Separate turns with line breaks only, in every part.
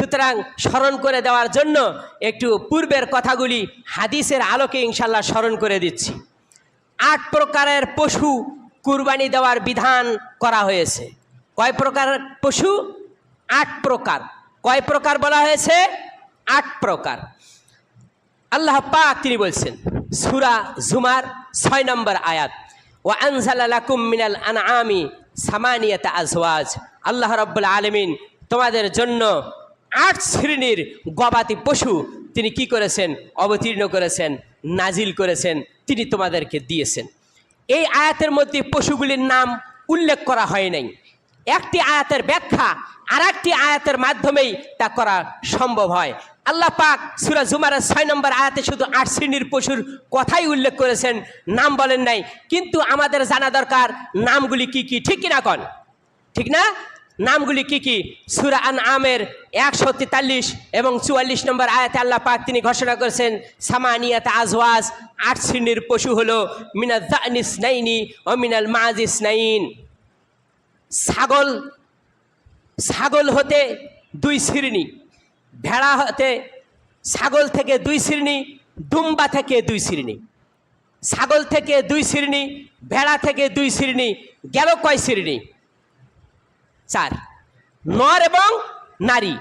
সুতরাং স্মরণ করে দেওয়ার জন্য একটু পূর্বের কথাগুলি হাদিসের আলোকে ইনশাল্লাহ স্মরণ করে দিচ্ছি। 8 প্রকারের পশু কুরবানি দেওয়ার বিধান করা হয়েছে। কয় প্রকার পশু? 8 প্রকার। কয় প্রকার বলা হয়েছে? 8 প্রকার। আল্লাহ পাক তিনি বলছেন সূরা জুমার 6 নম্বর আয়াত, ওয়া আনজালা লাকুম মিনাল আনআমি সামানিয়াতা আজওয়াজ। আল্লাহ রাব্বুল আলামিন তোমাদের জন্য 8 শ্রেণীর গবাদি পশু তিনি কি করেছেন? অবতীর্ণ করেছেন, নাজিল করেছেন, তিনি তোমাদেরকে দিয়েছেন। এই আয়াতের মধ্যে পশুগুলির নাম উল্লেখ করা হয় নাই। একটি আয়াতের ব্যাখ্যা আর একটি আয়াতের মাধ্যমেই তা করা সম্ভব হয়। আল্লাহ পাক সূরা জুমারের 6 নম্বর আয়াতে শুধু 8 শ্রেণীর পশুর কথাই উল্লেখ করেছেন, নাম বলেন নাই। কিন্তু আমাদের জানা দরকার নামগুলি কি কি, ঠিক কিনা কন? ঠিক না? নামগুলি কি কি? সূরা আনআমের 143 এবং 44 নম্বর আয়াতে আল্লাহ পাক তিনি ঘোষণা করেছেন সামানিয়াতা আজওয়াজ, 8 শ্রেণীর পশু হলো মিনাল যানি ইসনাইনি ও মিনাল মাজি ইসনাইন। ছাগল হতে 2 শ্রেণী, ভেড়া হতে ছাগল থেকে 2 শ্রেণী, দুম্বা থেকে 2 শ্রেণী। ছাগল থেকে 2 শ্রেণী, ভেড়া থেকে 2 শ্রেণী, গেল কয় শ্রেণী? 4। নর এবং নারী।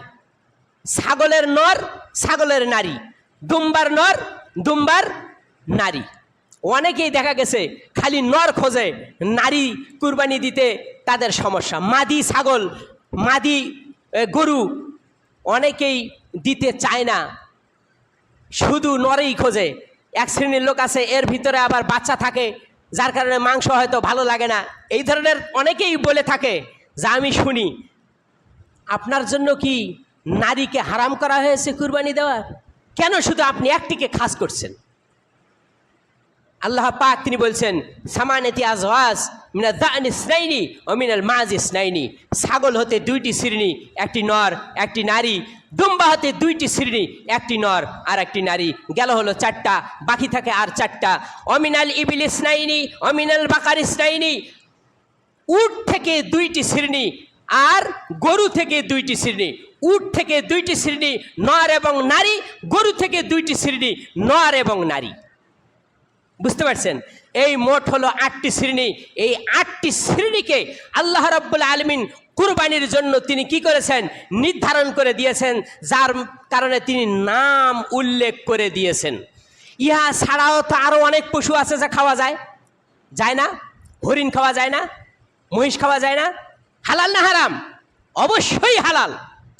ছাগলের নর, ছাগলের নারী, দুম্বার নর, দুম্বার নারী। অনেকেই দেখা গেছে খালি নর খোঁজে, নারী কুরবানি দিতে তাদের সমস্যা। মাদি ছাগল, মাদি গরু অনেকেই দিতে চায় না, শুধু নরেই খোঁজে। এক শ্রেণীর লোক আছে এর ভিতরে আবার বাচ্চা থাকে, যার কারণে মাংস হয়তো ভালো লাগে না। এই ধরনের অনেকেই বলে থাকে, যা আমি শুনি। আপনার জন্য কি নারীকে হারাম করা হয়েছে কুরবানি দেওয়া? কেন শুধু আপনি একটিকে খাস করছেন? আল্লাহ পাক তিনি বলছেন সামানিয়াতি আজওয়াজ মিনাল যানি ইসনাইনি ও মিনাল মাজি ইসনাইনি। ছাগল হতে 2টি শ্রেণী, একটি নর একটি নারী। দুম্বা হতে 2টি শ্রেণী, একটি নর আর একটি নারী। গেল হলো 4টা, বাকি থাকে আর 4টা। অমিনাল ইবিল ইসনাইনি অমিনাল বাকার ইসনাইনি। উট থেকে 2টি শ্রেণী আর গরু থেকে 2টি শ্রেণী। উট থেকে 2টি শ্রেণী নর এবং নারী, গরু থেকে 2টি শ্রেণী নর এবং নারী। বুঝতে পারছেন? এই মোট হলো 8টি শ্রেণী। এই 8টি শ্রেণীকে আল্লাহ রাব্বুল আলামিন কুরবানির জন্য তিনি কি করেছেন? নির্ধারণ করে দিয়েছেন, যার কারণে তিনি নাম উল্লেখ করে দিয়েছেন। ইহা ছাড়াও তো আরও অনেক পশু আছে যা খাওয়া যায়, যায় না? হরিণ খাওয়া যায় না? মহিষ খাওয়া যায় না? হালাল না হারাম? অবশ্যই হালাল,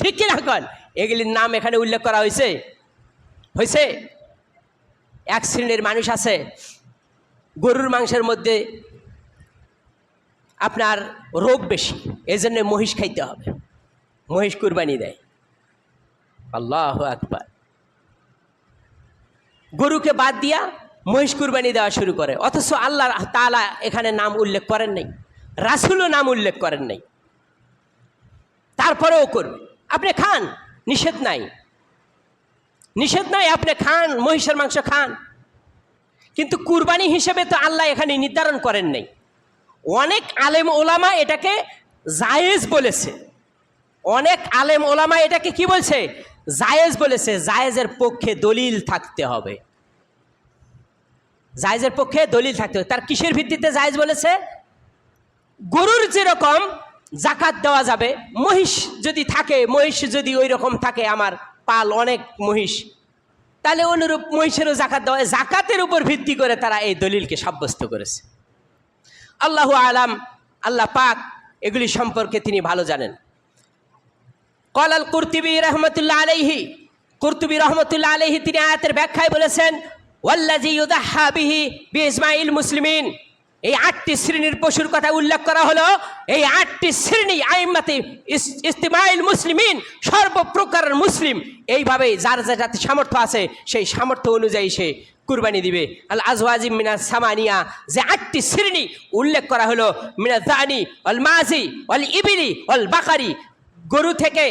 ঠিক কি না কন? এগুলির নাম এখানে উল্লেখ করা হয়েছে। এক শ্রেণীর মানুষ আছে গরুর মাংসের মধ্যে আপনার রোগ বেশি, এই জন্য মহিষ খাইতে হবে, মহিষ কুরবানি দেয়। আল্লাহু আকবার। গরুকে বাদ দিয়া মহিষ কুরবানি দেওয়া শুরু করে, অথচ আল্লাহ তাআলা এখানে নাম উল্লেখ করেন নাই, রাসূলও নাম উল্লেখ করেন নাই। তারপরেও করবে, আপনি খান, নিষেধ নাই, নিষেধ নাই, আপনি খান, মহিষের মাংস খান। কিন্তু কুরবানি হিসেবে তো আল্লাহ এখানে নির্ধারণ করেন নাই। অনেক আলেম ওলামা এটাকে জায়েজ বলেছে, অনেক আলেম ওলামা এটাকে কি বলছে? জায়েজ বলেছে। জায়েজের পক্ষে দলিল থাকতে হবে, জায়েজের পক্ষে দলিল থাকতে হবে। তার কিসের ভিত্তিতে জায়েজ বলেছে? গরুর যেরকম জাকাত দেওয়া যাবে, মহিষ যদি থাকে, মহিষ যদি ওই রকম থাকে, আমার পাল অনেক মহিষ, তাহলে অনুরূপ মহিষেরও জাকাত দেওয়া। জাকাতের উপর ভিত্তি করে তারা এই দলিলকে সাব্যস্ত করেছে। আল্লাহু আলাম, আল্লাহ পাক এগুলি সম্পর্কে তিনি ভালো জানেন। ক্বালাল কুরতুবী রাহমাতুল্লাহ আলাইহি, কুরতুবী রাহমাতুল্লাহ আলাইহি তিনি আয়াতের ব্যাখ্যায় বলেছেন ওয়াল্লাযী ইউযাহহা বিহি বিইজমাইল মুসলিমিন। এই 8টি শ্রেণীর পশুর কথা উল্লেখ করা হলো। এই 8টি শ্রেণী আইম্মাতে ইজতিমাইল মুসলিমিন, সর্বপ্রকারের মুসলিম এইভাবেই যার যাতে সামর্থ্য আছে সেই সামর্থ্য অনুযায়ী সে কুরবানি দিবে। আল আজওয়াজি মিনাস সামানিয়া, যে 8টি শ্রেণী উল্লেখ করা হলো, মিনাজ যানি ওয়াল মাজি ওয়াল ইবিলি ওয়াল বাকারি, গরু থেকে,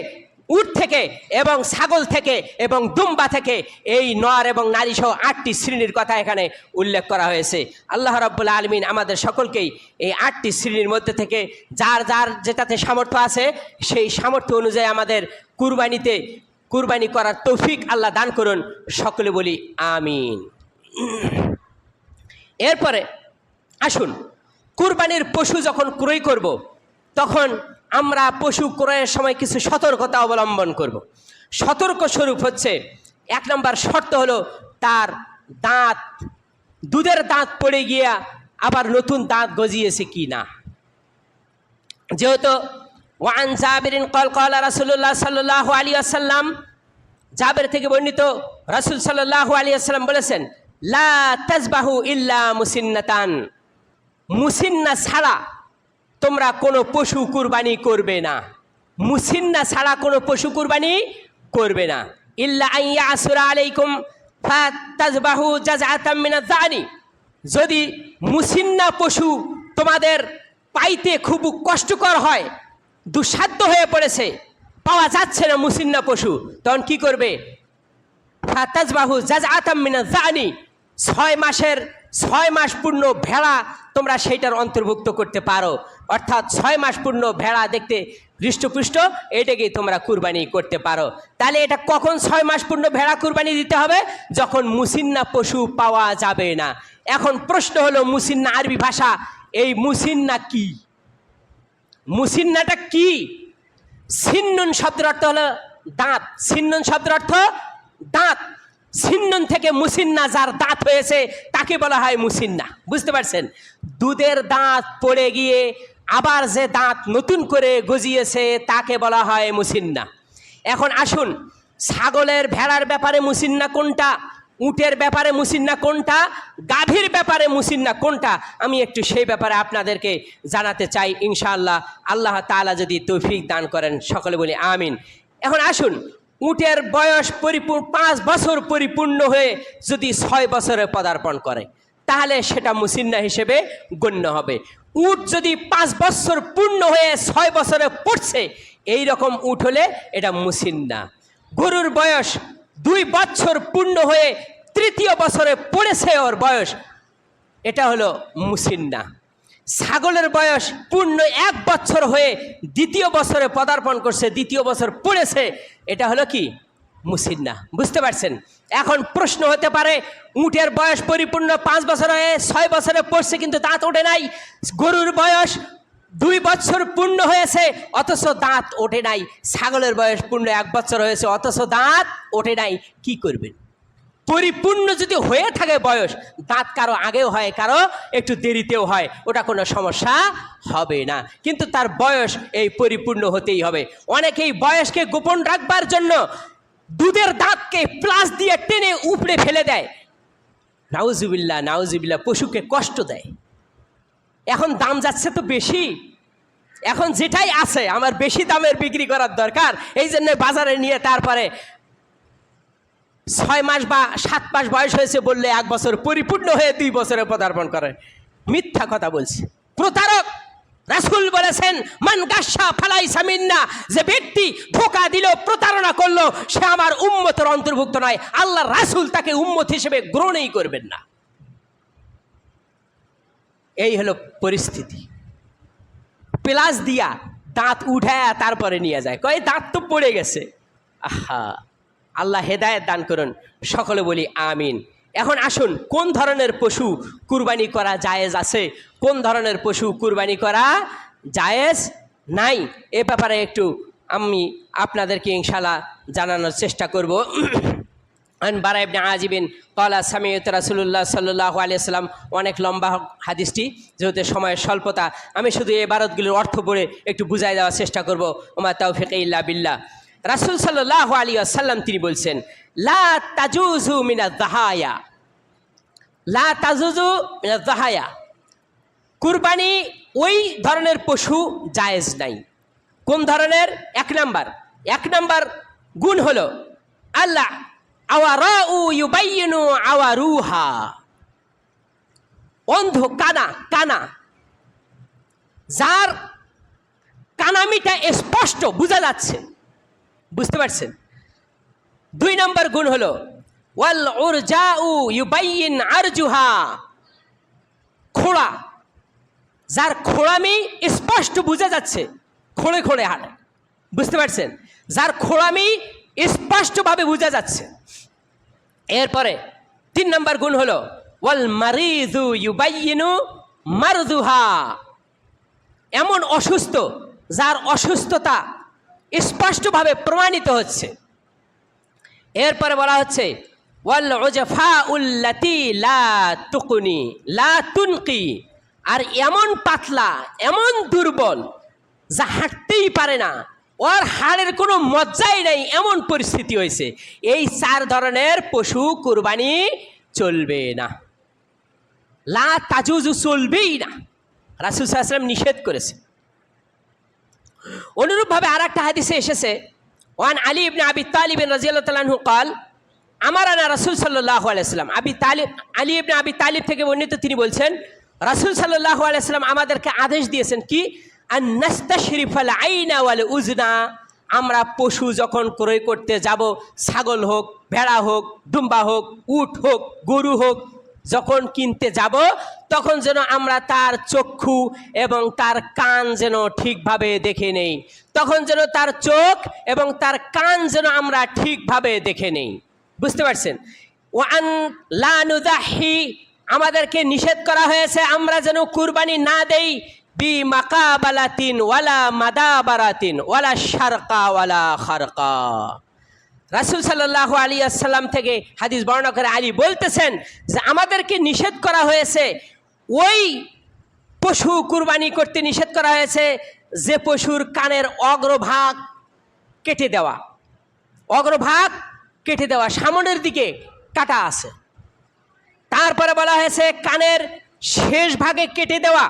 উট থেকে এবং ছাগল থেকে এবং দুম্বা থেকে, এই নর এবং নারী সহ 8টি শ্রেণীর কথা এখানে উল্লেখ করা হয়েছে। আল্লাহ রাব্বুল আলামিন আমাদের সকলকেই এই 8টি শ্রেণীর মধ্যে থেকে যার যার যেটাতে সামর্থ্য আছে সেই সামর্থ্য অনুযায়ী আমাদের কুরবানিতে কুরবানি করার তৌফিক আল্লাহ দান করুন। সকলে বলি আমিন। এরপরে আসুন, কুরবানির পশু যখন ক্রয় করব, তখন আমরা পশু ক্রয়ের সময় কিছু সতর্কতা অবলম্বন করব। সতর্ক স্বরূপ হচ্ছে, 1 নম্বর শর্ত হলো তার দাঁত, দুধের দাঁত পড়ে গিয়া আবার নতুন দাঁত গজিয়েছে কি না। যেহেতু ওয়ান জাবিরিন ক্বাল ক্বালা রাসূলুল্লাহ সাল্লাল্লাহু আলাইহি ওয়াসাল্লাম, জাবের থেকে বর্ণিত, রাসূল সাল্লাল্লাহু আলাইহি ওয়াসাল্লাম বলেছেন, লা তাজবাহু ইল্লা মুসিন্নাতান, মুসিন্না ছাড়া তোমরা কোনো পশু কুরবানি করবে না। মুসিন্না ছাড়া কোনো পশু কুরবানি করবে না। ইল্লা আইয়া আসুরা আলাইকুম ফাতাজবাহু জাযআতাম মিনাজ যানি, যদি মুসিন্না পশু তোমাদের পাইতে খুব কষ্টকর হয়, দুঃসাধ্য হয়ে পড়েছে, পাওয়া যাচ্ছে না মুসিন্না পশু, তখন কি করবে? ফাতাজবাহু জাযআতাম মিনাজ যানি, 6 মাস পূর্ণ ভেড়া তোমরা সেইটার অন্তর্ভুক্ত করতে পারো। অর্থাৎ 6 মাস পূর্ণ ভেড়া দেখতে হৃষ্টপুষ্ট, এটাকেই তোমরা কুরবানি করতে পারো। তাহলে এটা কখন 6 মাস পূর্ণ ভেড়া কুরবানি দিতে হবে? যখন মুসিন্না পশু পাওয়া যাবে না। এখন প্রশ্ন হলো, মুসিন্না আরবি ভাষা, এই মুসিন্না কি? মুসিন্নাটা কি? সিন্নুন শব্দের অর্থ হলো দাঁত। সিন্নুন শব্দের অর্থ দাঁত। সিন্নুন থেকে মুসিন্না, যার দাঁত হয়েছে তাকে বলা হয় মুসিন্না। বুঝতে পারছেন? দুধের দাঁত পড়ে গিয়ে আবার যে দাঁত নতুন করে গজিয়েছে তাকে বলা হয় মুসিন্না। এখন আসুন, ছাগলের ভেড়ার ব্যাপারে মুসিন্না কোনটা, উটের ব্যাপারে মুসিন্না কোনটা, গাভীর ব্যাপারে মুসিন্না কোনটা, আমি একটু সেই ব্যাপারে আপনাদেরকে জানাতে চাই ইনশাআল্লাহ। আল্লাহ তাআলা যদি তৌফিক দান করেন, সকলে বলি আমিন। এখন আসুন, উটের বয়স 5 বছর পরিপূর্ণ হয়ে যদি 6 বছরে পদার্পণ করে, তাহলে সেটা মুসিন্না হিসেবে গণ্য হবে। উট যদি 5 বছর পূর্ণ হয়ে 6 বছরে পড়ছে, এই রকম উট হলে এটা মুসিন্না। গরুর বয়স 2 বছর পূর্ণ হয়ে 3য় বছরে পড়েছে ওর বয়স, এটা হলো মুসিন্না। ছাগলের বয়স পূর্ণ 1 বছর হয়ে 2য় বছরে পদার্পণ করছে, 2য় বছর পড়েছে, এটা হলো কি? মুসিন্না। বুঝতে পারছেন? এখন প্রশ্ন হতে পারে, উটের বয়স পরিপূর্ণ 5 বছর হয়ে 6 বছরে পড়ছে কিন্তু দাঁত ওঠে নাই, গরুর বয়স 2 বছর পূর্ণ হয়েছে অথচ দাঁত ওঠে নাই, ছাগলের বয়স পূর্ণ 1 বছর হয়েছে অথচ দাঁত ওঠে নাই, কি করবেন? পরিপূর্ণ যদি হয়ে থাকে বয়স, দাঁত কারো আগেও হয়, কারো একটু দেরিতেও হয়, ওটা কোনো সমস্যা হবে না, কিন্তু তার বয়স এই পরিপূর্ণ হতেই হবে। অনেকেই বয়সকে গোপন রাখবার জন্য দুধের দাঁতকে প্লাস দিয়ে টেনে উপড়ে ফেলে দেয়। নাউজুবিল্লাহ, নাউজুবিল্লাহ, পশুকে কষ্ট দেয়। এখন দাম যাচ্ছে তো বেশি, এখন যেটাই আছে আমার বেশি দামের বিক্রি করার দরকার, এই জন্য বাজারে নিয়ে তারপরে 6 মাস বা 7 মাস বয়স হয়েছে বললে 1 বছর পরিপূর্ণ হয়ে 2 বছরে পদার্পণ করে। মিথ্যা কথা বলছে, প্রতারক। রাসূল বলেছেন, মান গাশা ফালাইসা মিন্না, যে ব্যক্তি ধোঁকা দিল, প্রতারণা করলো, সে আমার উম্মতের অন্তর্ভুক্ত নয়। আল্লাহ রাসূল তাকে উম্মত হিসেবে গ্রহণই করবেন না। এই হলো পরিস্থিতি। প্লাস দিয়া দাঁত উঠায়া তারপরে নিয়ে যায়, কয় দাঁত তো পড়ে গেছে। আহা, আল্লাহ হেদায়েত দান করুন, সকলে বলি আমিন। এখন আসুন, কোন ধরনের পশু কুরবানি করা জায়েজ আছে, কোন ধরনের পশু কুরবানি করা জায়েজ নাই, এ ব্যাপারে একটু আমি আপনাদেরকে ইনশাআল্লাহ জানানোর চেষ্টা করব। আন বারা ইবনে আজিবিন ক্বালা সামি'তু রাসূলুল্লাহ সাল্লাল্লাহু আলাইহি ওয়াসাল্লাম, অনেক লম্বা হাদিসটি, যেহেতু সময়ের স্বল্পতা আমি শুধু এই ইবারতগুলোর অর্থ পড়ে একটু বুঝাই দেওয়ার চেষ্টা করব। ওমা তাওফীকি ইল্লা বিল্লাহ। রাসূল সাল্লাল্লাহু আলাইহি ওয়াসাল্লাম তিনি বলছেন, লা তাজুজু মিনাজ যাহায়া, লা তাজুজু মিনাজ যাহায়া, কুরবানি ওই ধরনের পশু জায়েজ নাই। কোন ধরনের? 1 নাম্বার গুণ হলো আল্লাহ আওয়ারাউ ইউবাইয়িনু আওয়ারুহা, অন্ধ কানা, যার কানামিটা স্পষ্ট বোঝা যাচ্ছে। বুঝতে পারছেন? 2 নম্বর গুণ হলো ওয়াল উরজাউ ইউবাইয়িন আরজুহা, খোড়া, যার খোড়ামি স্পষ্ট বোঝা যাচ্ছে, খোড়ে খোড়ে হাঁটে। বুঝতে পারছেন? যার খোড়ামি স্পষ্টভাবে বোঝা যাচ্ছে। এরপরে 3 নম্বর গুণ হলো ওয়াল মারিযু ইউবাইয়িনু মারযুহা, এমন অসুস্থ যার অসুস্থতা স্পষ্টভাবে প্রমাণিত হচ্ছে। এরপরে বলা হচ্ছে ওয়াল উজফাউল্লাতি লা তুকুনি লা তুনকি, আর এমন পাতলা এমন দুর্বল যা হাঁটতেই পারে না, ওর হাড়ের কোনো মজ্জাই নেই, এমন পরিস্থিতি হয়েছে। এই 4 ধরনের পশু কুরবানি চলবে না, লা তাজুজু, চলবেই না, রাসূল সাল্লাল্লাহু আলাইহি ওয়াসাল্লাম নিষেধ করেছে। অনুরূপভাবে আর একটা হাদিসে এসেছে ওয়ান আলী ইবনে আবি তালিব রাদিয়াল্লাহু তাআলা আনহু قال আমারানা রাসূল সাল্লাল্লাহু আলাইহি ওয়াসাল্লাম, আলী ইবনে আবি তালিব থেকে বর্ণিত, তিনি বলছেন রাসূল সাল্লাল্লাহু আলাইহি ওয়াসাল্লাম আমাদেরকে আদেশ দিয়েছেন কি, আন নাস্তাশরিফাল আইনা ওয়াল উজনা, আমরা পশু যখন ক্রয় করতে যাব, ছাগল হোক, ভেড়া হোক, দুম্বা হোক, উট হোক, গরু হোক, যখন কিনতে যাব তখন যেন আমরা তার চক্ষু এবং তার কান যেন ঠিকভাবে দেখে নেই, তখন যেন তার চোখ এবং তার কান যেন আমরা ঠিকভাবে দেখে নেই। বুঝতে পারছেন? ওয়ান লা নুযাহি, আমাদেরকে নিষেধ করা হয়েছে আমরা যেন কুরবানি না দেই বি মাকাবালাতিন ওয়ালা মাদাবারাতিন ওয়ালা শারকা ওয়ালা খারকা। রাসূল সাল্লাল্লাহু আলাইহি ওয়াসাল্লাম থেকে হাদিস বর্ণনা করে আলী বলতেছেন যে আমাদেরকে নিষেধ করা হয়েছে, ওই পশু কুরবানি করতে নিষেধ করা হয়েছে যে পশুর কানের অগ্রভাগ কেটে দেওয়া, অগ্রভাগ কেটে দেওয়া, সামনের দিকে কাটা আছে। তারপরে বলা হয়েছে কানের শেষ ভাগে কেটে দেওয়া।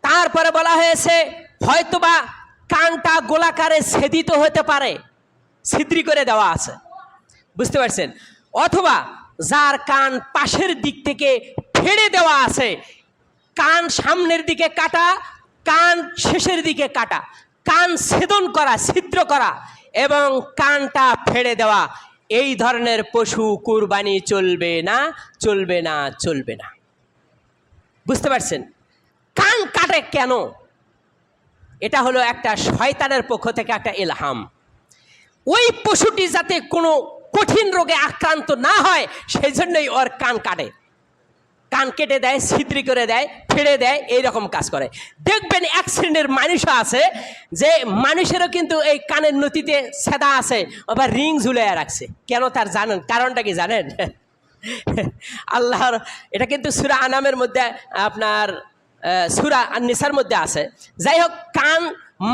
তারপরে বলা হয়েছে হয়তোবা কানটা গোলাকারে ছেদিত হতে পারে, ছিদ্রি করে দেওয়া আছে। বুঝতে পারছেন? অথবা যার কান পাশের দিক থেকে ফেড়ে দেওয়া আছে, কান সামনের দিকে কাটা, কান শেষের দিকে কাটা, কান ছেদন করা, ছিদ্র করা এবং কানটা ফেড়ে দেওয়া, এই ধরনের পশু কুরবানি চলবে না, চলবে না, চলবে না। বুঝতে পারছেন? কান কাটে কেন? এটা হলো একটা শয়তানের পক্ষ থেকে একটা ইলহাম। ওই পশুটি যাতে কোনো কঠিন রোগে আক্রান্ত না হয় সেই জন্যই ওর কান কাটে, কান কেটে দেয়, ছিদ্রি করে দেয়, ফেড়ে দেয়, এইরকম কাজ করে। দেখবেন এক শ্রেণীর মানুষও আছে যে মানুষেরও কিন্তু এই কানের নতিতে ছেদা আছে, আবার রিং ঝুলিয়ে রাখছে। কেন তার জানেন? কারণটা কি জানেন? আল্লাহর, এটা কিন্তু সূরা আনামের মধ্যে, আপনার সূরা আন-নিসার মধ্যে আছে। যাই হোক, কান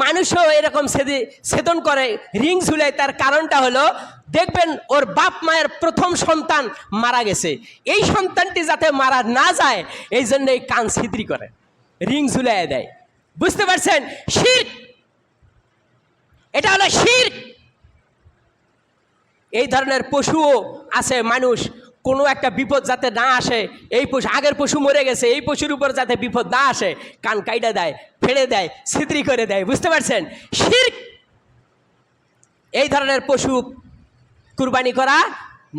মানুষও এরকম ছেদন করে, রিং ঝুলায়। তার কারণটা হলো দেখবেন ওর বাপ মায়ের প্রথম সন্তান মারা গেছে, এই সন্তানটি যাতে মারা না যায় এই জন্য এই কান ছিদ্রি করে, রিং ঝুলাই দেয়। বুঝতে পারছেন? শিরক, এটা হলো শিরক। এই ধরনের পশুও আছে মানুষ, কোনো একটা বিপদ যাতে না আসে, এই পশু, আগের পশু মরে গেছে, এই পশুর উপর যাতে বিপদ না আসে কান কাইটা দেয়, ফেড়ে দেয়, ছিদ্রি করে দেয়। বুঝতে পারছেন? শিরক। এই ধরনের পশু কুরবানি করা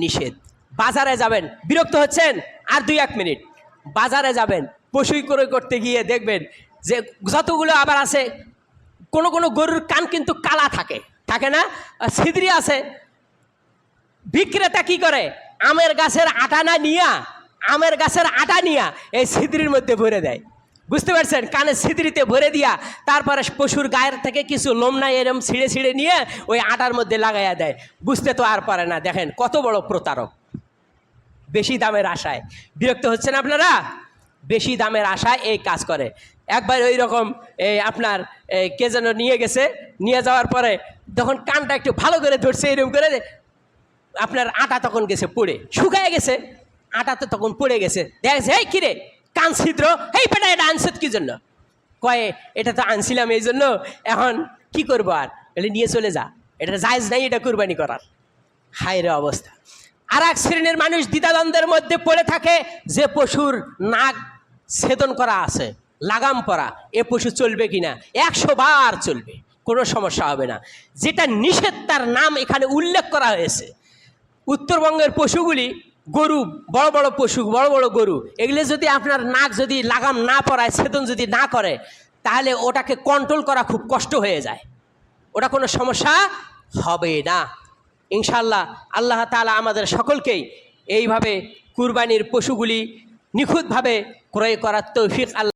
নিষেধ। বাজারে যাবেন, বিরক্ত হচ্ছেন, আর 2-1 মিনিট বাজারে যাবেন, পশু ক্রয় করতে গিয়ে দেখবেন যে যতগুলো আবার আছে, কোনো কোনো গরুর কান কিন্তু কালা থাকে, থাকে না, ছিদ্রি আছে। বিক্রেতা কি করে? আমের গাছের আটা নিয়া এই ছিদ্রির মধ্যে ভরে দেয়। বুঝতে পারছেন? কানে ছিদ্রিতে ভরে দিয়া তারপরে পশুর গায়ের থেকে কিছু লোম নাই এরম ছিঁড়ে ছিঁড়ে নিয়ে ওই আটার মধ্যে লাগাইয়া দেয়। বুঝতে তো আর পারে না। দেখেন কত বড় প্রতারক। বেশি দামের আশায়, বিরক্ত হচ্ছেন আপনারা? বেশি দামের আশায় এই কাজ করে। একবার ওই রকম আপনার কে যেন নিয়ে গেছে, নিয়ে যাওয়ার পরে তখন কানটা একটু ভালো করে ধরছে, এরকম করে আপনার আটা তখন গেছে পড়ে, শুকায় গেছে, আটা তো তখন পড়ে গেছে। দেখছে, এই কিরে কান ছিদ্র, এই বেটা এটা আনছত কি জন্য? কয়ে এটা তো আনছিলাম এই জন্য, এখন কি করবো আর, এটা নিয়ে চলে যা, এটা জায়েজ নাই এটা কুরবানি করার। হায় রে অবস্থা। আর এক শ্রেণীর মানুষ দ্বিধাদ্বন্দ্বের মধ্যে পড়ে থাকে যে পশুর নাক ছেদন করা আছে, লাগাম পরা, এ পশু চলবে কিনা? 100 বার চলবে, কোনো সমস্যা হবে না। যেটা নিষেধ তার নাম এখানে উল্লেখ করা হয়েছে। উত্তরবঙ্গের পশুগুলি, গরু, বড় বড় পশু, বড় বড় গরু, এগুলো যদি আপনার নাক যদি লাগাম না পরায়, ছেদন যদি না করে, তাহলে ওটাকে কন্ট্রোল করা খুব কষ্ট হয়ে যায়, ওটা কোনো সমস্যা হবে না। ইনশাআল্লাহ আল্লাহ তাআলা আমাদের সকলকেই এইভাবে কুরবানির পশুগুলি নিখুঁতভাবে ক্রয় করার তৌফিক আল্লাহ